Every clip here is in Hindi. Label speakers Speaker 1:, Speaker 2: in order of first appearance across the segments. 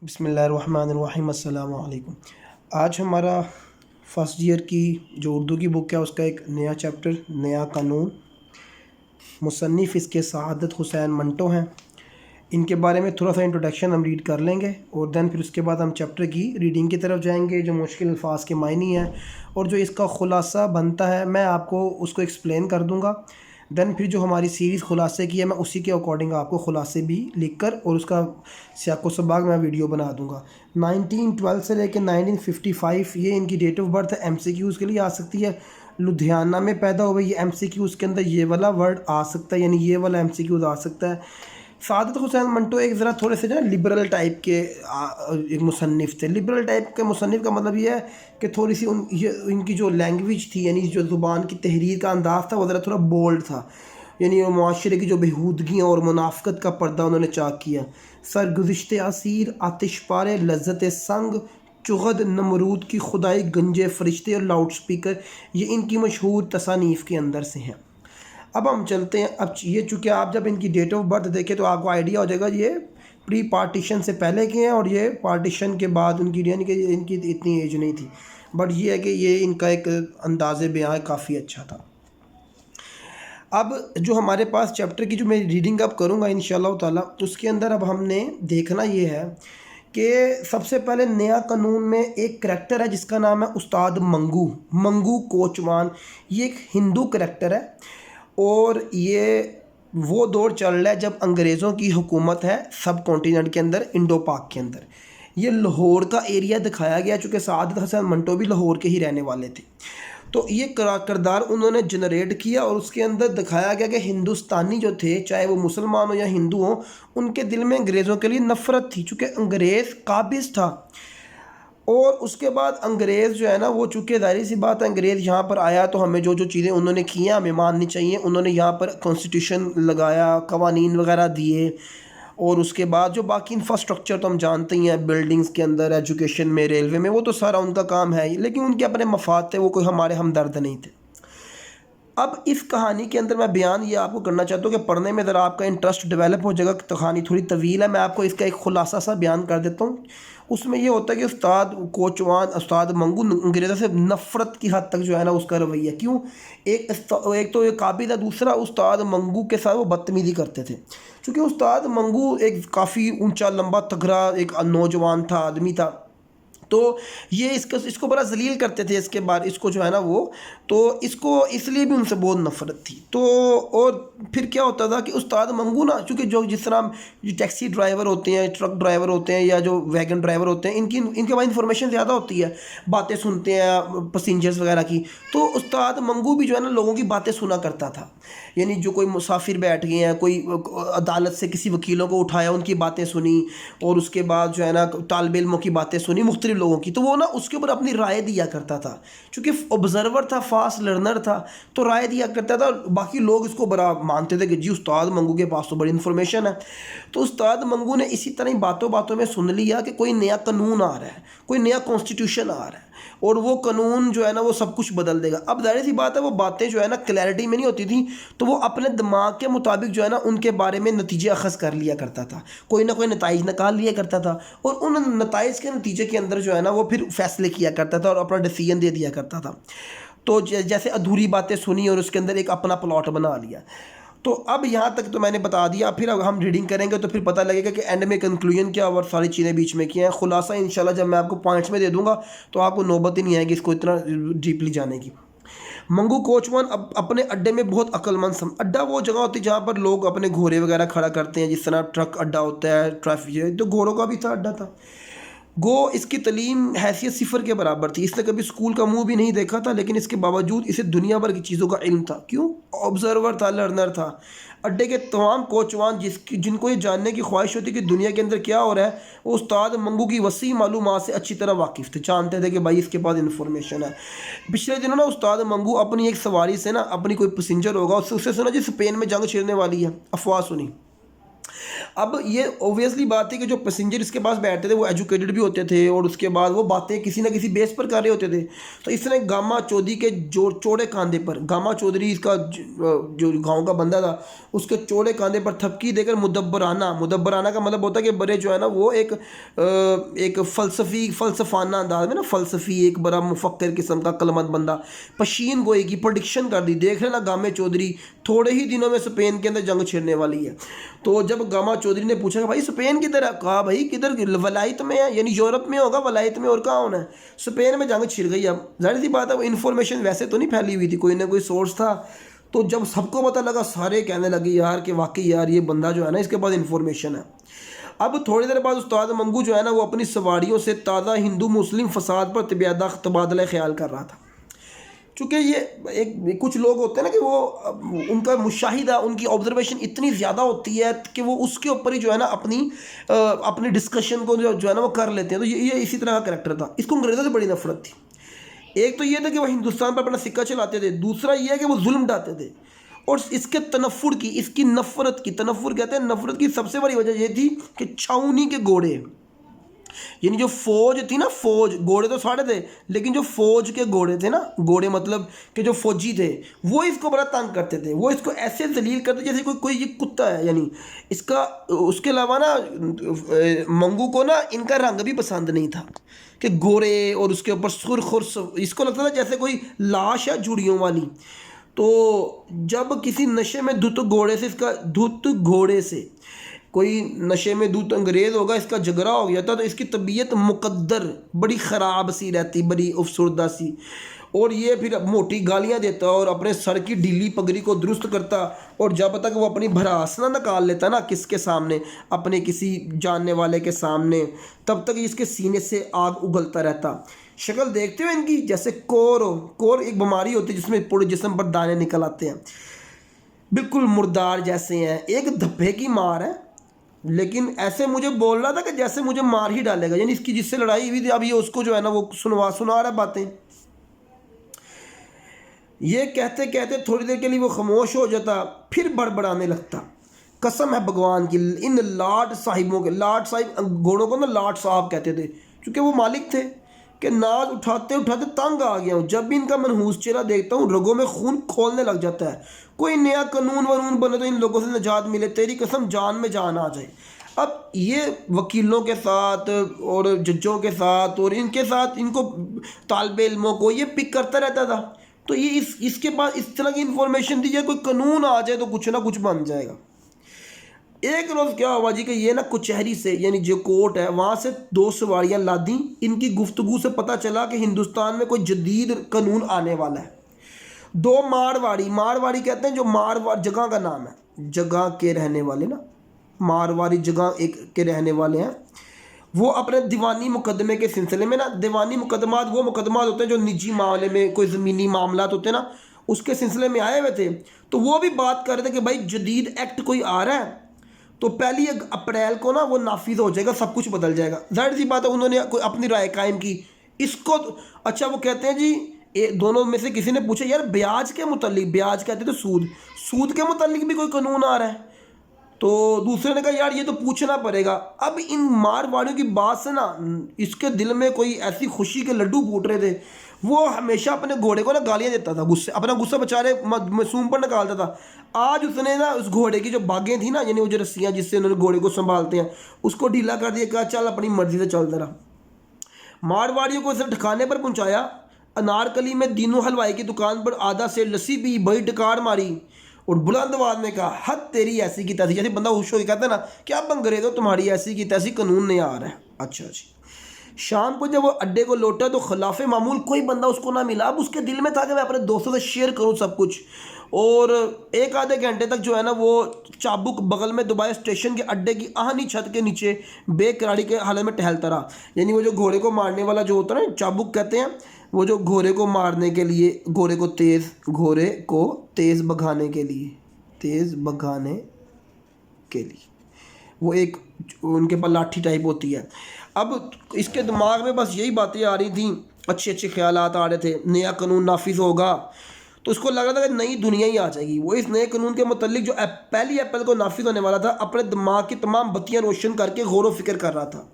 Speaker 1: बिस्मिल्लाहिर्रहमानिर्रहीम अस्सलामु अलैकुम। आज हमारा फ़र्स्ट ईयर की जो उर्दू की बुक है उसका एक नया चैप्टर नया कानून, मुसन्निफ़ इसके सआदत हुसैन मंटो हैं। इनके बारे में थोड़ा सा इंट्रोडक्शन हम रीड कर लेंगे और दैन फिर उसके बाद हम चैप्टर की रीडिंग की तरफ जाएंगे। जो मुश्किल अल्फाज के मायने हैं और जो इसका ख़ुलासा बनता है मैं आपको उसको एक्सप्लेन कर दूँगा। दैन फिर जो हमारी सीरीज़ ख़ुलासे की है मैं उसी के अकॉर्डिंग आपको ख़ुलासे भी लिख कर और उसका सियाक़ो सबक मैं वीडियो बना दूँगा। 1912 से लेकर 1955 ये इनकी डेट ऑफ बर्थ है। MCQs के लिए आ सकती है। लुधियाना में पैदा हुए, ये MCQs के अंदर ये वाला वर्ड आ सकता है, यानी ये वाला MCQs आ सकता है। सआदत हुसैन मंटो एक ज़रा थोड़े से ना लिबरल टाइप के एक मुसन्निफ़ थे। लिबरल टाइप के मुसन्निफ़ का मतलब ये है कि थोड़ी सी इनकी जो लैंग्वेज थी, यानी जो ज़ुबान की तहरीर का अंदाज़ था वो ज़रा थोड़ा बोल्ड था, यानी मुआशरे की जो बेहूदगियाँ और मुनाफ़क़त का पर्दा उन्होंने चाक किया। सरगुज़िश्ते असीर, आतिश पारे, लज़्ज़त संग, चुगद, नमरूद की खुदाई, गंजे फरिश्ते और लाउड स्पीकर, ये इनकी मशहूर तसानीफ़ के अंदर से हैं। अब हम चलते हैं। अब ये चूँकि आप जब इनकी डेट ऑफ बर्थ देखें तो आपको आइडिया हो जाएगा ये प्री पार्टीशन से पहले के हैं और ये पार्टीशन के बाद उनकी, यानी कि इनकी इतनी एज नहीं थी, बट ये है कि ये इनका एक अंदाज़े बयां काफ़ी अच्छा था। अब जो हमारे पास चैप्टर की जो मैं रीडिंग अब करूँगा इंशाअल्लाह ताला, तो उसके अंदर अब हमने देखना ये है कि सबसे पहले नया कानून में एक करैक्टर है जिसका नाम है उस्ताद मंगू, मंगू कोचवान। ये एक हिंदू करैक्टर है और ये वो दौर चल रहा है जब अंग्रेज़ों की हुकूमत है सब कॉन्टिनेंट के अंदर, इंडो पाक के अंदर। ये लाहौर का एरिया दिखाया गया, चूँकि सआदत हुसैन मंटो भी लाहौर के ही रहने वाले थे। तो ये किरदार उन्होंने जनरेट किया और उसके अंदर दिखाया गया कि हिंदुस्तानी जो थे, चाहे वो मुसलमान हो या हिंदू हो, उनके दिल में अंग्रेज़ों के लिए नफ़रत थी, चूँकि अंग्रेज़ काबिज़ था। और उसके बाद अंग्रेज़ जो है ना वो, चूँकि ज़ाहिर सी बात है अंग्रेज़ यहाँ पर आया तो हमें जो जो चीज़ें उन्होंने की हैं हमें माननी चाहिए। उन्होंने यहाँ पर कॉन्स्टिट्यूशन लगाया, कवानीन वगैरह दिए और उसके बाद जो बाकी इंफ्रास्ट्रक्चर तो हम जानते ही हैं, बिल्डिंग्स के अंदर, एजुकेशन में, रेलवे में, वो तो सारा उनका काम है ही, लेकिन उनके अपने मफाद थे, वो कोई हमारे हमदर्द नहीं थे। अब इस कहानी के अंदर मैं बयान ये आपको करना चाहता हूँ कि पढ़ने में ज़रा आपका इंटरेस्ट डेवलप हो जाएगा। कहानी थोड़ी तवील है, मैं आपको इसका एक खुलासा सा बयान कर देता हूँ। उसमें ये होता है कि उस्ताद कोचवान, उस्ताद मंगू अंग्रेज़ों से नफ़रत की हद तक जो है ना उसका रवैया क्यों, एक तो ये काबिल है, दूसरा उस्ताद मंगू के साथ वो बदतमीज़ी करते थे। क्योंकि उस्ताद मंगू एक काफ़ी ऊंचा लंबा तगड़ा एक नौजवान था, आदमी था, तो ये इसको बड़ा जलील करते थे। इसके बाद इसको जो है ना वो, तो इसको इसलिए भी उनसे बहुत नफ़रत थी। तो और फिर क्या होता था कि उस्ताद मंगू ना, चूँकि जो जिस तरह जो टैक्सी ड्राइवर होते हैं, ट्रक ड्राइवर होते हैं या जो वैगन ड्राइवर होते हैं, इनके पास इंफॉर्मेशन ज़्यादा होती है, बातें सुनते हैं पैसेंजर्स वगैरह की। तो उस्ताद मंगू भी जो है ना लोगों की बातें सुना करता था, यानी जो कोई मुसाफिर बैठ गए हैं, कोई अदालत से किसी वकीलों को उठाया, उनकी बातें सुनी और उसके बाद जो है ना तालिब इल्मों की बातें सुनी मुख्तलिफ लोगों की, तो वो ना उसके ऊपर अपनी राय दिया करता था। चूँकि ऑब्ज़र्वर था, फास्ट लर्नर था, तो राय दिया करता था। बाकी लोग इसको बड़ा मानते थे कि जी उस्ताद मंगू के पास तो बड़ी इन्फॉर्मेशन है। तो उस्ताद मंगू ने इसी तरह ही बातों बातों में सुन लिया कि कोई नया कानून आ रहा है, कोई नया कॉन्स्टिट्यूशन आ रहा है और वो कानून जो है ना वो सब कुछ बदल देगा। अब जाहिर सी बात है वो बातें जो है ना क्लैरिटी में नहीं होती थी, तो वो अपने दिमाग के मुताबिक जो है ना उनके बारे में नतीजे अखज़ कर लिया करता था, कोई ना कोई नताइज निकाल लिया करता था और उन नताइज के नतीजे के अंदर जो है ना वो फिर फैसले किया करता था और अपना डिसीजन दे दिया करता था। तो जैसे अधूरी बातें सुनी और उसके अंदर एक अपना प्लॉट बना लिया। तो अब यहाँ तक तो मैंने बता दिया, फिर अब हम रीडिंग करेंगे तो फिर पता लगेगा कि एंड में कंक्लूजन क्या और सारी चीज़ें बीच में क्या हैं। खुलासा इंशाल्लाह जब मैं आपको पॉइंट्स में दे दूंगा तो आपको नौबत ही नहीं आएगी इसको इतना डीपली जाने की। मंगू कोचवान अपने अड्डे में बहुत अक्लमंद अड्डा वो जगह होती है जहाँ पर लोग अपने घोड़े वगैरह खड़ा करते हैं, जिस तरह ट्रक अड्डा होता है, ट्रैफिक, तो घोड़ों का भी था अड्डा था। गो इसकी तलीम हैसियत सिफर के बराबर थी, इसने कभी स्कूल का मुंह भी नहीं देखा था, लेकिन इसके बावजूद इसे दुनिया भर की चीज़ों का इल्म था। क्यों? ऑब्जर्वर था, लर्नर था। अड्डे के तमाम कोचवान जिनको ये जानने की ख्वाहिश होती कि दुनिया के अंदर क्या हो रहा है, वो उस्ताद मंगू की वसी मालूमात से अच्छी तरह वाकिफ़ थे, जानते थे कि भाई इसके पास इन्फॉर्मेशन है। पिछले दिनों ना उस्ताद मंगू अपनी एक सवारी से ना, अपनी कोई पैसेंजर होगा उससे सुना जी स्पेन में जंग छिड़ने वाली है, अफवाह सुनी। अब ये ऑब्वियसली बात है कि जो पैसेंजर इसके पास बैठते थे वो एजुकेटेड भी होते थे और उसके बाद वो बातें किसी ना किसी बेस पर कर रहे होते थे। तो इसने गामा चौधरी के जो चौड़े कंधे पर, गामा चौधरी इसका जो गांव का बंदा था, उसके चौड़े कंधे पर थपकी देकर मुदब्बराना, मुदब्बराना का मतलब होता है कि बड़े जो है ना वो एक फ़लसफ़ाना अंदाज में ना, फ़लसफ़ी एक बड़ा मुफक्किर किस्म का कलमंद बंदा, पशीन गोई की प्रोडिक्शन कर दी, देख लेना गामे चौधरी थोड़े ही दिनों में स्पेन के अंदर जंग छिड़ने वाली है। तो जब गामा चौधरी ने पूछा कि भाई स्पेन किधर है, कहा भाई किधर, वलायत में है, यानी यूरोप में होगा, वलायत में और कहाँ होना है, स्पेन में जंग छिड़ गई। अब जाहिर सी बात है वो इन्फॉर्मेशन वैसे तो नहीं फैली हुई थी, कोई ना कोई सोर्स था। तो जब सबको पता लगा सारे कहने लगे यार कि वाकई यार ये बंदा जो है ना इसके पास इन्फॉर्मेशन है। अब थोड़ी देर बाद उस्ताद मंगू जो है ना वो अपनी सवारियों से ताज़ा हिंदू मुस्लिम फसाद पर तबादला ख्याल कर रहा था। चूँकि ये एक कुछ लोग होते हैं ना कि वो उनका मुशाहिदा, उनकी ऑब्जर्वेशन इतनी ज़्यादा होती है कि वो उसके ऊपर ही जो है ना अपनी डिस्कशन को जो है ना वो कर लेते हैं। तो ये इसी तरह का करैक्टर था। इसको अंग्रेज़ों से बड़ी नफरत थी। एक तो ये था कि वो हिंदुस्तान पर अपना सिक्का चलाते थे, दूसरा ये है कि वो जुल्म ढाते थे। और इसके तनफ़ुर की, इसकी नफ़रत की, तनफ़ुर कहते हैं नफ़रत की सबसे बड़ी वजह ये थी कि छावनी के घोड़े, यानी जो फौज थी ना, फौज, घोड़े तो साढ़े थे लेकिन जो फौज के घोड़े थे ना, घोड़े मतलब कि जो फौजी थे वो इसको बड़ा तंग करते थे। वो इसको ऐसे जलील करते जैसे कोई ये कुत्ता है। यानी इसका, उसके अलावा ना मंगू को ना इनका रंग भी पसंद नहीं था कि गोरे और उसके ऊपर सुर्ख, और इसको लगता था जैसे कोई लाश है जुड़ियों वाली। तो जब किसी नशे में धुत घोड़े से, इसका धुत घोड़े से कोई नशे में धुत अंग्रेज़ होगा, इसका झगड़ा हो गया था, तो इसकी तबीयत मुकद्दर बड़ी ख़राब सी रहती, बड़ी अफसरदा सी। और ये फिर मोटी गालियाँ देता और अपने सर की ढीली पगड़ी को दुरुस्त करता। और जब तक वो अपनी भड़ास ना निकाल लेता ना किसके सामने, अपने किसी जानने वाले के सामने, तब तक इसके सीने से आग उगलता रहता। शक्ल देखते हो इनकी, जैसे कोर हो। कोर एक बीमारी होती है जिसमें पूरे जिस्म पर दाने निकल आते हैं, बिल्कुल मुर्दार जैसे हैं। एक धब्बे की मार है, लेकिन ऐसे मुझे बोल रहा था कि जैसे मुझे मार ही डालेगा। यानी इसकी जिससे लड़ाई हुई थी, अब ये उसको जो है ना वो सुना रहा बातें। ये कहते कहते थोड़ी देर के लिए वो खामोश हो जाता, फिर बड़बड़ाने लगता। कसम है भगवान की, इन लाट साहिबों के, लाट साहिब घोड़ों को ना लाट साहब कहते थे क्योंकि वो मालिक थे, कि नाज उठाते उठाते तंग आ गया हूँ। जब भी इनका मनहूस चेहरा देखता हूँ रगों में खून खोलने लग जाता है। कोई नया कानून वनून बने तो इन लोगों से निजात मिले, तेरी कसम जान में जान आ जाए। अब ये वकीलों के साथ और जजों के साथ और इनके साथ, इनको तालिब इल्मों को ये पिक करता रहता था। तो ये इसके पास इस तरह की इन्फॉर्मेशन थी, कोई कानून आ जाए तो कुछ ना कुछ बन जाएगा। एक रोज़ क्या हुआ जी कि ये ना कचहरी से, यानी जो कोर्ट है वहाँ से दो सवारियाँ लादी। इनकी गुफ्तगू से पता चला कि हिंदुस्तान में कोई जदीद कानून आने वाला है। दो मारवाड़ी, मारवाड़ी कहते हैं जो मारवाड़ जगह का नाम है, जगह के रहने वाले ना, मारवाड़ी जगह एक के रहने वाले हैं। वो अपने दीवानी मुकदमे के सिलसिले में ना, दीवानी मुकदमात वो मुकदमात होते हैं जो निजी मामले में, कोई ज़मीनी मामलात होते हैं ना, उसके सिलसिले में आए हुए थे। तो वो भी बात कर रहे थे कि भाई जदीद एक्ट कोई आ रहा है तो 1 अप्रैल को ना वो नाफिज हो जाएगा, सब कुछ बदल जाएगा। जाहिर सी बात है उन्होंने कोई अपनी राय कायम की इसको। अच्छा वो कहते हैं जी, दोनों में से किसी ने पूछा यार ब्याज के मुतालिक, ब्याज कहते तो सूद, सूद के मुतालिक भी कोई कानून आ रहा है। तो दूसरे ने कहा यार ये तो पूछना पड़ेगा। अब इन मारवाड़ियों की बात से ना इसके दिल में कोई ऐसी खुशी के लड्डू फूट रहे थे। वो हमेशा अपने घोड़े को ना गालियाँ देता था, गुस्से, अपना गुस्सा बेचारे मासूम पर निकालता था। आज उसने ना उस घोड़े की जो बागें थी ना, यानी वो जो रस्सियाँ जिससे उन्होंने घोड़े को संभालते हैं, उसको ढीला कर दिया, कहा चल अपनी मर्जी से चलता रहा। मारवाड़ियों को सिर्फ ठिकाने पर पहुँचाया। अनारकली में दीनू हलवाई की दुकान पर आधा से लस्सी पी, बड़ी डकार मारी और बुलंद आवाज में कहा हद तेरी ऐसी की तैसी। जैसे बंदा खुश हो कहता है ना कि अब अंग्रेज हो, तुम्हारी ऐसी की तैसी कानून नहीं आ रहा है। अच्छा जी। शाम को जब वो अड्डे को लौटा तो खिलाफ मामूल कोई बंदा उसको ना मिला। अब उसके दिल में था कि मैं अपने दोस्तों से शेयर करूं सब कुछ। और एक आधे घंटे तक जो है ना वो चाबुक बगल में दुबई स्टेशन के अड्डे की आहनी छत के नीचे बेकरारी के हालत में टहलता रहा। यानी वो जो घोड़े को मारने वाला जो होता है ना, चाबुक कहते हैं, वो जो घोड़े को मारने के लिए, घोड़े को तेज़ भगाने के लिए वो एक उनके पास लाठी टाइप होती है। अब इसके दिमाग में बस यही बातें आ रही थी, अच्छे अच्छे ख्यालात आ रहे थे। नया कानून नाफिज होगा तो उसको लग रहा था कि नई दुनिया ही आ जाएगी। वो इस नए कानून के मुतालिक जो पहली अप्रैल को नाफिज होने वाला था, अपने दिमाग की तमाम बत्तियां रोशन करके गौर व फिक्र कर रहा था।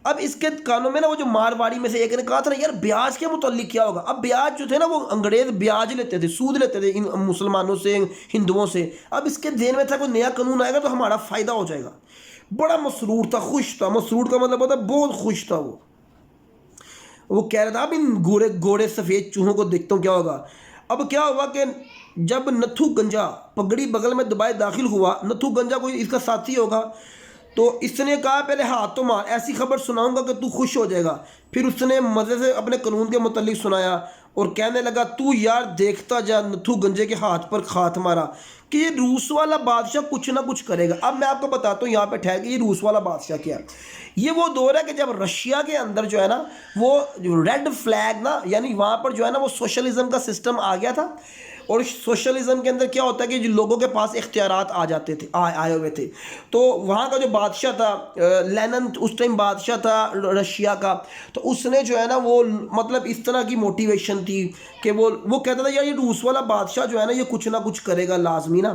Speaker 1: अब इसके कानों में ना वो जो मारवाड़ी में से एक ने कहा था ना, यार ब्याज के मुतालिक क्या होगा। अब ब्याज जो थे ना, वो अंग्रेज ब्याज लेते थे, सूद लेते थे इन मुसलमानों से, हिंदुओं से। अब इसके ध्यान में था कोई नया कानून आएगा तो हमारा फ़ायदा हो जाएगा। बड़ा मसरूर था, खुश था। मसरूर का मतलब होता है बहुत खुश था वो कह रहा था अब इन गोरे गोरे सफ़ेद चूहों को देखता हूँ क्या होगा। अब क्या हुआ कि जब नथु गंजा पगड़ी बगल में दबाए दाखिल हुआ, नथु गंजा कोई इसका साथी होगा, तो इसने कहा पहले हाथ तो मार, ऐसी खबर सुनाऊंगा कि तू खुश हो जाएगा। फिर उसने मज़े से अपने कानून के मुतालिक सुनाया और कहने लगा, तू यार देखता जा, नथु गंजे के हाथ पर हाथ मारा कि ये रूस वाला बादशाह कुछ ना कुछ करेगा। अब मैं आपको बताता हूँ यहाँ पे ठहर के ये रूस वाला बादशाह क्या है। ये वो दौर है कि जब रशिया के अंदर जो है ना, वो रेड फ्लैग ना, यानी वहाँ पर जो है ना वो सोशलिज्म का सिस्टम आ गया था। और सोशलिज्म के अंदर क्या होता है कि जो लोगों के पास इख्तियारात आ जाते थे, आए हुए थे। तो वहाँ का जो बादशाह था, लेनिन उस टाइम बादशाह था रशिया का, तो उसने जो है ना वो मतलब इस तरह की मोटिवेशन थी कि वो कहता था यार ये रूस वाला बादशाह जो है ना ये कुछ ना कुछ करेगा लाजमी ना।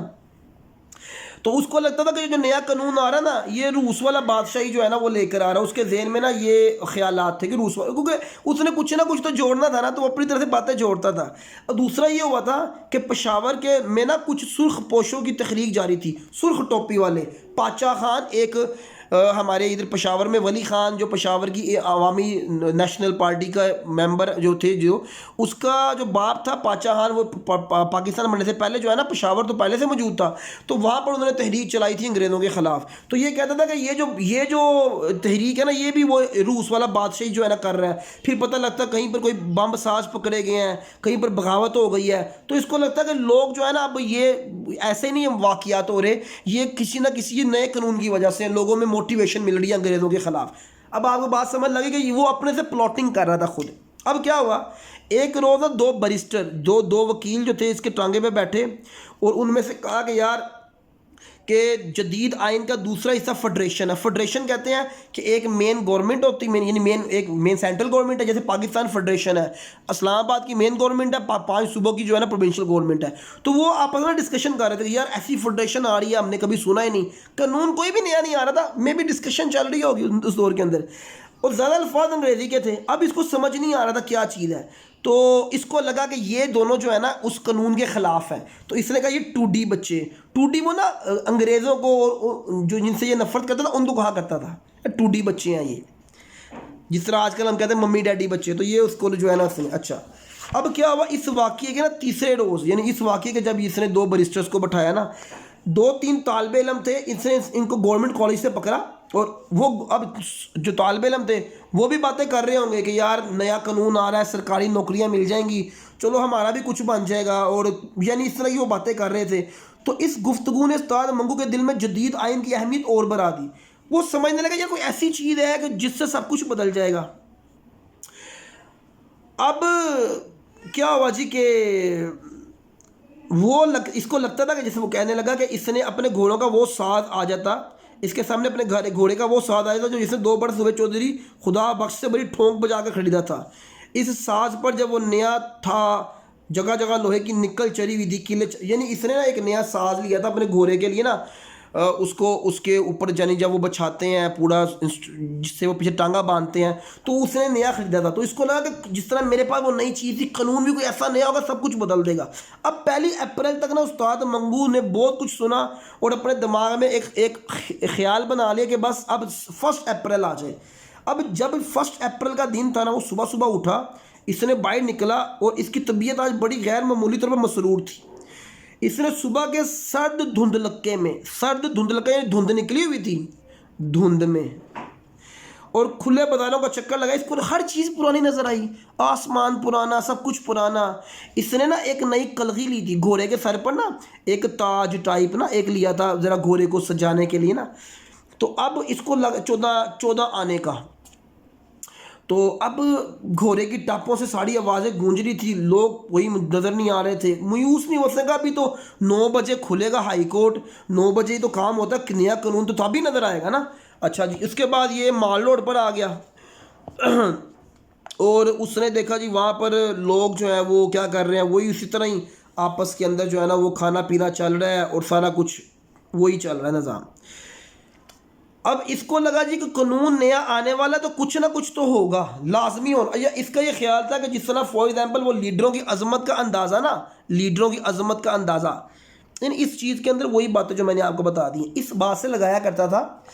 Speaker 1: तो उसको लगता था कि जो नया कानून आ रहा है ना, ये रूस वाला बादशाही जो है ना वो लेकर आ रहा है। उसके जहन में ना ये ख्यालात थे कि रूस वाला, क्योंकि उसने कुछ ना कुछ तो जोड़ना था ना, तो वो अपनी तरह से बातें जोड़ता था। और दूसरा ये हुआ था कि पेशावर के में ना कुछ सुर्ख पोशों की तहरीक जारी थी, सुर्ख टोपी वाले। पाचा खान एक हमारे इधर पेशावर में वली खान, जो पेशावर की अवामी नेशनल पार्टी का मेंबर जो थे, जो उसका जो बाप था पाचा खान, वो पाकिस्तान बनने से पहले जो है ना, पेशावर तो पहले से मौजूद था। तो वहाँ पर उन्होंने तहरीक चलाई थी अंग्रेज़ों के ख़िलाफ़। तो ये कहता था कि ये जो तहरीक है ना, ये भी वो रूस वाला बादशाही जो है ना कर रहा है। फिर पता लगता कहीं पर कोई बम साज पकड़े गए हैं, कहीं पर बगावत हो गई है। तो इसको लगता है कि लोग जो है ना, अब ये ऐसे नहीं वाक़ियात हो रहे, ये किसी न किसी नए कानून की वजह से लोगों में मोटिवेशन मिल रही है अंग्रेज़ों के ख़िलाफ़। अब आपको बात समझ लगी कि वो अपने से प्लॉटिंग कर रहा था खुद। अब क्या हुआ, एक रोज़ दो बैरिस्टर, दो वकील जो थे इसके टांगे पे बैठे, और उनमें से कहा कि यार कि जदीद आइन का दूसरा हिस्सा फेडरेशन है। फेडरेशन कहते हैं कि एक मेन गवर्नमेंट होती है, यानी एक मेन सेंट्रल गवर्नमेंट है, जैसे पाकिस्तान फेडरेशन है, इस्लामाबाद की मेन गवर्नमेंट है, 5 सूबों की जो है ना प्रोविंशियल गवर्नमेंट है। तो वो आपस में डिस्कशन कर रहे थे कि यार ऐसी फेडरेशन आ रही है, हमने कभी सुना ही नहीं, कानून कोई भी नया नहीं आ रहा था, मे भी डिस्कशन चल रही होगी उस दौर के अंदर, और ज़्यादा अल्फाज अंग्रेज़ी के थे। अब इसको समझ नहीं आ रहा था क्या चीज़ है, तो इसको लगा कि ये दोनों जो है ना उस कानून के ख़िलाफ़ हैं। तो इसने कहा ये टूडी बच्चे, टूडी वो ना अंग्रेज़ों को जो जिनसे ये नफ़रत करता था उनको कहा करता था टूडी बच्चे हैं ये, जिस तरह आजकल हम कहते हैं मम्मी डैडी बच्चे। तो ये उसको जो है ना उसने, अच्छा अब क्या हुआ इस वाक़ये के ना तीसरे रोज़, यानी इस वाक़ये के जब इसने 2 बैरिस्टर्स को बैठाया ना, 2-3 तालिब इल्म थे, इसने इनको गवर्नमेंट कॉलेज से पकड़ा, और वो अब जो तालिब इल्म थे वो भी बातें कर रहे होंगे कि यार नया कानून आ रहा है, सरकारी नौकरियां मिल जाएंगी, चलो हमारा भी कुछ बन जाएगा, और यानी इस तरह की वो बातें कर रहे थे। तो इस गुफ्तगू ने उस्ताद मंगू के दिल में जदीद आइन की अहमियत और बढ़ा दी। वो समझने लगा यार कोई ऐसी चीज़ है कि जिससे सब कुछ बदल जाएगा। अब क्या हुआ जी कि इसको लगता था कि जैसे वो कहने लगा कि इसने अपने घोड़ों का वो साथ आ जाता, इसके सामने अपने घोड़े का वो साथ आया था जो जिसने 2 बरस हुए चौधरी खुदा बख्श से बड़ी ठोंक बजा कर खरीदा था। इस साज पर जब वो नया था, जगह जगह लोहे की निकल चढ़ी हुई थी किले, यानी इसने ना एक नया साज लिया था अपने घोड़े के लिए ना, उसको उसके ऊपर यानी जब वो बछाते हैं पूरा, जिससे वो पीछे टांगा बांधते हैं, तो उसने नया खरीदा था। तो इसको लगा कि जिस तरह मेरे पास वो नई चीज़ थी, कानून भी कोई ऐसा नया होगा सब कुछ बदल देगा। अब 1 अप्रैल तक ना उस्ताद मंगू ने बहुत कुछ सुना और अपने दिमाग में एक ख्याल बना लिया कि बस अब 1 अप्रैल आ जाए। अब जब 1 अप्रैल का दिन था ना, वो सुबह सुबह उठा, इसने बाहर निकला, और इसकी तबीयत आज बड़ी गैर मामूली तौर पर मसरूर थी। इसने सुबह के सर्द धुंधलके यानी धुंध निकली हुई थी, धुंध में, और खुले बाजारों का चक्कर लगा। इसको हर चीज़ पुरानी नजर आई, आसमान पुराना, सब कुछ पुराना। इसने ना एक नई कलगी ली थी, घोड़े के सर पर ना एक ताज टाइप ना एक लिया था ज़रा घोड़े को सजाने के लिए ना। तो अब इसको लगा 14 आने का। तो अब घोड़े की टापों से सारी आवाज़ें गूंज रही थी, लोग कोई नज़र नहीं आ रहे थे। मायूस नहीं हो सका, अभी तो 9 बजे खुलेगा हाई कोर्ट, 9 बजे ही तो काम होता है, नया कानून तो तभी नज़र आएगा ना। अच्छा जी, इसके बाद ये माल रोड पर आ गया और उसने देखा जी वहाँ पर लोग जो है वो क्या कर रहे हैं, वही उसी तरह ही आपस के अंदर जो है ना वो खाना पीना चल रहा है और सारा कुछ वही चल रहा है निज़ाम। अब इसको लगा जी कि कानून नया आने वाला तो कुछ ना कुछ तो होगा, लाजमी होना, या इसका ये ख्याल था कि जिस तरह फॉर एग्जांपल वो लीडरों की अजमत का अंदाज़ा ना, लीडरों की अजमत का अंदाज़ा इन इस चीज़ के अंदर वही बातें जो मैंने आपको बता दी, इस बात से लगाया करता था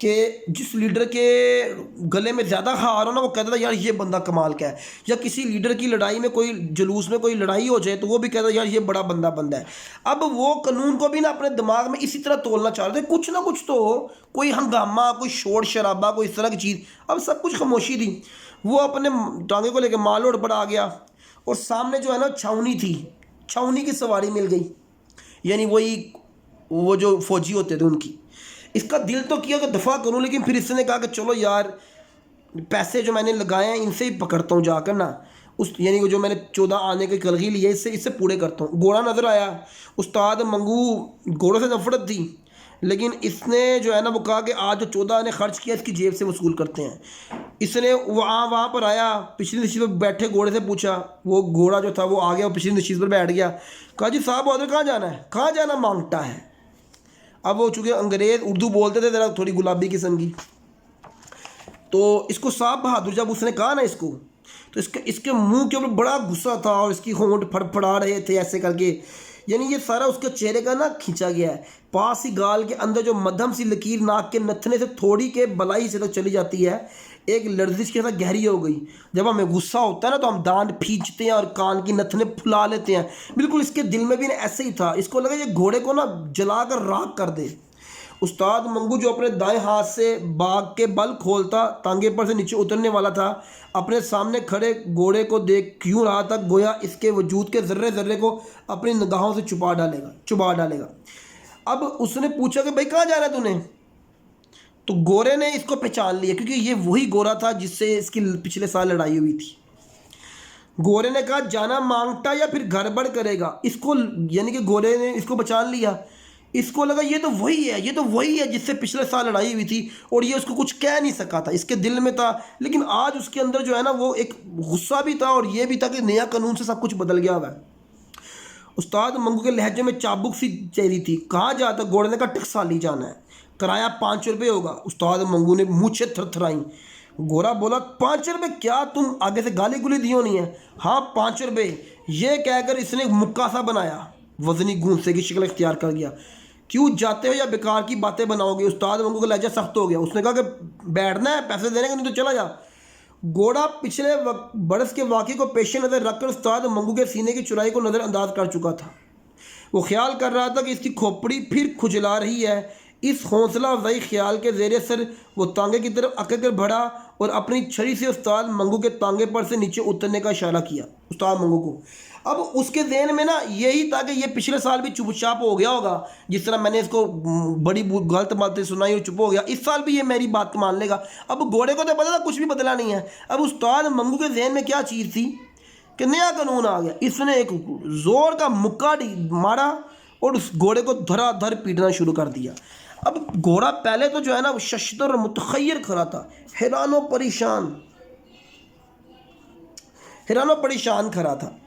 Speaker 1: कि जिस लीडर के गले में ज़्यादा हार हो ना, वो कहता था यार ये बंदा कमाल का है। या किसी लीडर की लड़ाई में, कोई जुलूस में कोई लड़ाई हो जाए तो वो भी कहता था यार ये बड़ा बंदा है। अब वो कानून को भी ना अपने दिमाग में इसी तरह तोलना चाह रहे थे, कुछ ना कुछ तो हो, कोई हंगामा, कोई शोर शराबा, कोई इस तरह की चीज़। अब सब कुछ खामोशी थी। वो अपने टांगे को लेकर माल रोड पर आ गया और सामने जो है ना छावनी थी, छावनी की सवारी मिल गई, यानी वही वो जो फौजी होते थे उनकी। इसका दिल तो किया कि दफ़ा करूं, लेकिन फिर इसने कहा कि चलो यार पैसे जो मैंने लगाए हैं इनसे ही पकड़ता हूँ जाकर ना, उस यानी कि जो मैंने 14 आने की कलगी ली है इससे इससे पूरे करता हूँ। घोड़ा नज़र आया, उस्ताद मंगू घोड़ों से नफरत थी, लेकिन इसने जो है ना वो कहा कि आज जो 14 आने खर्च किया इसकी जेब से वसूल करते हैं। इसने वहाँ पर आया, पिछली नशीब पर बैठे घोड़े से पूछा, वो घोड़ा जो था वो आ गया, वो पिछली नशीब पर बैठ गया। कहा जी साहब उधर कहाँ जाना है, कहाँ जाना मांगता है। अब वो चूँकि अंग्रेज़ उर्दू बोलते थे ज़रा थोड़ी गुलाबी किस्म की, तो इसको साहब बहादुर जब उसने कहा ना इसको, तो इसके इसके मुंह के ऊपर बड़ा गुस्सा था और इसकी होंठ फड़फड़ा रहे थे ऐसे करके, यानी ये सारा उसके चेहरे का ना खींचा गया है। पास ही गाल के अंदर जो मध्यम सी लकीर नाक के नथने से थोड़ी के बलाई से तो चली जाती है, एक लर्जिश के साथ गहरी हो गई। जब हमें गुस्सा होता है ना तो हम दांत खींचते हैं और कान की नथने फुला लेते हैं, बिल्कुल इसके दिल में भी ना ऐसे ही था। इसको लगा ये घोड़े को ना जलाकर राख कर दे। उस्ताद मंगू जो अपने दाएं हाथ से बाग के बल खोलता तांगे पर से नीचे उतरने वाला था, अपने सामने खड़े घोड़े को देख क्यों रहा था, गोया इसके वजूद के जर्रे जर्रे को अपनी निगाहों से चुबा डालेगा। अब उसने पूछा कि भाई कहाँ जाना है तूने, तो गोरे ने इसको पहचान लिया क्योंकि ये वही गोरा था जिससे इसकी पिछले साल लड़ाई हुई थी। गोरे ने कहा जाना मांगता या फिर गड़बड़ करेगा। इसको यानी कि गोरे ने इसको पहचान लिया। इसको लगा ये तो वही है, ये तो वही है जिससे पिछले साल लड़ाई हुई थी, और ये उसको कुछ कह नहीं सका था, इसके दिल में था। लेकिन आज उसके अंदर जो है ना वो एक गुस्सा भी था और ये भी था कि नया कानून से सब कुछ बदल गया हुआ है। उस्ताद मंगू के लहजे में चाबुक सी चेहरी थी। कहाँ जाता, घोड़े ने कहा टकसाली जाना है, किराया 5 रुपये होगा। उस्ताद मंगू ने मूछें थरथराई। गोरा बोला 5 रुपये, क्या तुम आगे से गाली गुली दी होनी है। हाँ 5 रुपये, ये कहकर इसने मुक्का सा बनाया, वजनी गूंसे की शक्ल इख्तियार कर गया। क्यों जाते हो या बेकार की बातें बनाओगे। उस्ताद मंगू का लहजा सख्त हो गया। उसने कहा कि बैठना है, पैसे देने का नहीं तो चला जा। घोड़ा पिछले बरस के वाक़े को पेश नज़र रखकर उस्ताद मंगू के सीने की चुराई को नज़रअंदाज कर चुका था। वो ख्याल कर रहा था कि इसकी खोपड़ी फिर खुजला रही है। इस हौसला अफजाई ख्याल के ज़ेरे सर वो तांगे की तरफ अकड़ कर बढ़ा और अपनी छड़ी से उस्ताद मंगू के तांगे पर से नीचे उतरने का इशारा किया उस्ताद मंगू को। अब उसके ज़हन में ना यही था कि ये पिछले साल भी चुपचाप हो गया होगा, जिस तरह मैंने इसको बड़ी गलत बातें सुनाई और चुप हो गया, इस साल भी ये मेरी बात मान लेगा। अब घोड़े को तो पता था कुछ भी बदला नहीं है। अब उस्ताद मंगू के जहन में क्या चीज़ थी कि नया कानून आ गया। इसने एक ज़ोर का मुक्का मारा और उस घोड़े को धराधर पीटना शुरू कर दिया। अब घोड़ा पहले तो जो है ना वो शशदर और मुतखय्यर खड़ा था, हैरानो परेशान खड़ा था।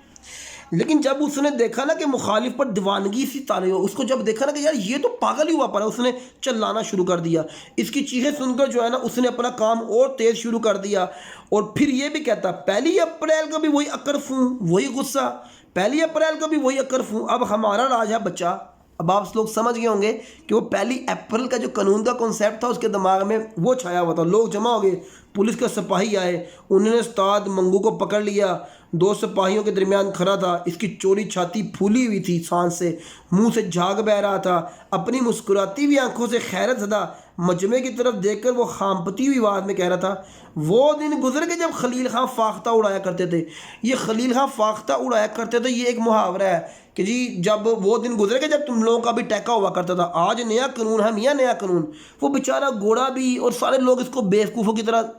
Speaker 1: लेकिन जब उसने देखा ना कि मुखालिफ पर दीवानगी सी तारी हो, उसको जब देखा ना कि यार ये तो पागल ही हुआ पड़ा, उसने चिल्लाना शुरू कर दिया। इसकी चीखें सुनकर जो है ना उसने अपना काम और तेज़ शुरू कर दिया। और फिर ये भी कहता 1 अप्रैल का भी वही अकरफूँ, वही गुस्सा, 1 अप्रैल का भी वही अकरफूँ। अब हमारा राज है बच्चा। अब आप लोग समझ गए होंगे कि वो 1 अप्रैल का जो कानून का कॉन्सेप्ट था उसके दिमाग में वो छाया हुआ था। लोग जमा हो गए, पुलिस के सिपाही आए, उन्होंने उस्ताद मंगू को पकड़ लिया। 2 सिपाहियों के दरमियान खड़ा था। इसकी चौड़ी छाती फूली हुई थी सांस से, मुंह से झाग बह रहा था। अपनी मुस्कुराती हुई आंखों से खैरत ज़दा मजमे की तरफ देखकर वो खामपती हुई आवाज़ में कह रहा था, वो दिन गुजर के जब खलील खां फाख्ता उड़ाया करते थे। ये खलील खां फाख्ता उड़ाया करते थे, ये एक मुहावरा है कि जी जब वो दिन गुजरे के जब तुम लोगों का भी टैका हुआ करता था। आज नया कानून है मियाँ, नया कानून। वो बेचारा घोड़ा भी और सारे लोग इसको बेवकूफ़ों की तरह,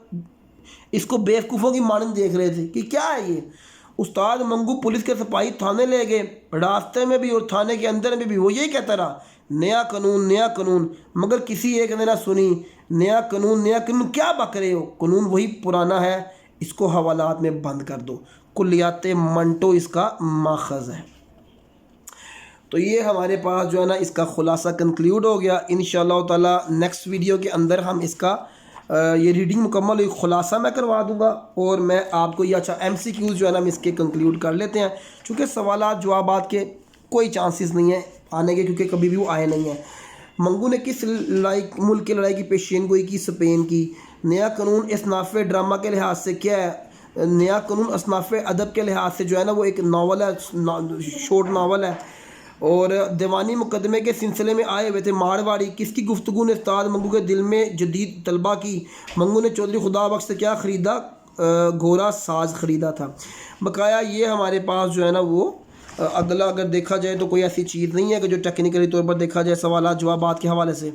Speaker 1: इसको बेवकूफ़ों की मानंद देख रहे थे कि क्या है ये। उस्ताद मंगू पुलिस के सिपाही थाने ले गए। रास्ते में भी और थाने के अंदर में भी वो यही कहता रहा, नया कानून नया कानून, मगर किसी एक ने ना सुनी। नया कानून क्या बक रहे हो, कानून वही पुराना है, इसको हवालात में बंद कर दो। कुल्लियात मंटो इसका माखज़ है। तो ये हमारे पास जो है ना इसका ख़ुलासा कंक्लूड हो गया। इंशाअल्लाह ताला नेक्स्ट वीडियो के अंदर हम इसका ये रीडिंग मुकम्मल हुई, ख़ुलासा मैं करवा दूंगा और मैं आपको ये अच्छा MCQs जो है ना हम इसके कंक्लूड कर लेते हैं, चूँकि सवालात जवाबात के कोई चांसेस नहीं है आने के, क्योंकि कभी भी वो आए नहीं हैं। मंगू ने किस मुल्क की लड़ाई की पेशेन गोई की? स्पेन की। नया कानून असनाफ़ ड्रामा के लिहाज से क्या है? नया कानून असनाफ़ अदब के लिहाज से जो है ना वो एक नावल है, शॉर्ट नावल है। और दीवानी मुकदमे के सिलसिले में आए हुए थे मारवाड़ी, किसकी गुफ्तगू ने उस्ताद मंगू के दिल में जदीद तलबा की? मंगू ने चौधरी खुदा बख्श से क्या ख़रीदा? घोड़ा साज ख़रीदा था। बकाया ये हमारे पास जो है ना वो अगला अगर देखा जाए तो कोई ऐसी चीज़ नहीं है कि जो टेक्निकली तौर पर देखा जाए सवालात जवाबात के हवाले से।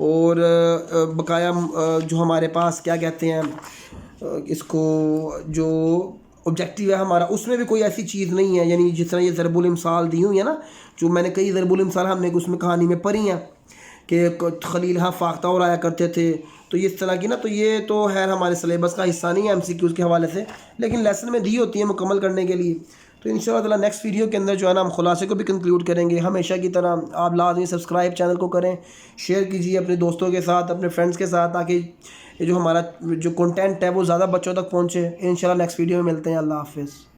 Speaker 1: और बकाया जो हमारे पास क्या कहते हैं इसको, जो ऑब्जेक्टिव है हमारा, उसमें भी कोई ऐसी चीज़ नहीं है। यानी जिस तरह ये ज़रबुल इमसाल दी हुई है ना, जो मैंने कई ज़रबुल इमसाल हमने उसमें कहानी में पढ़ी हैं कि खलील हाँ फाख्ता और आया करते थे, तो इस तरह की ना, तो ये तो है हमारे सिलेबस का हिस्सा नहीं है MCQs के हवाले से, लेकिन लेसन में दी होती है मुकम्मल करने के लिए। तो इंशाअल्लाह ताला नेक्स्ट वीडियो के अंदर जो है ना हम खुलासे को भी कंक्लूड करेंगे। हमेशा की तरह आप लाजमी सब्सक्राइब चैनल को करें, शेयर कीजिए अपने दोस्तों के साथ, अपने फ्रेंड्स के साथ, ताकि ये जो हमारा जो कंटेंट है वो ज़्यादा बच्चों तक पहुँचे। इंशाअल्लाह नेक्स्ट वीडियो में मिलते हैं। अल्लाह हाफ़िज़।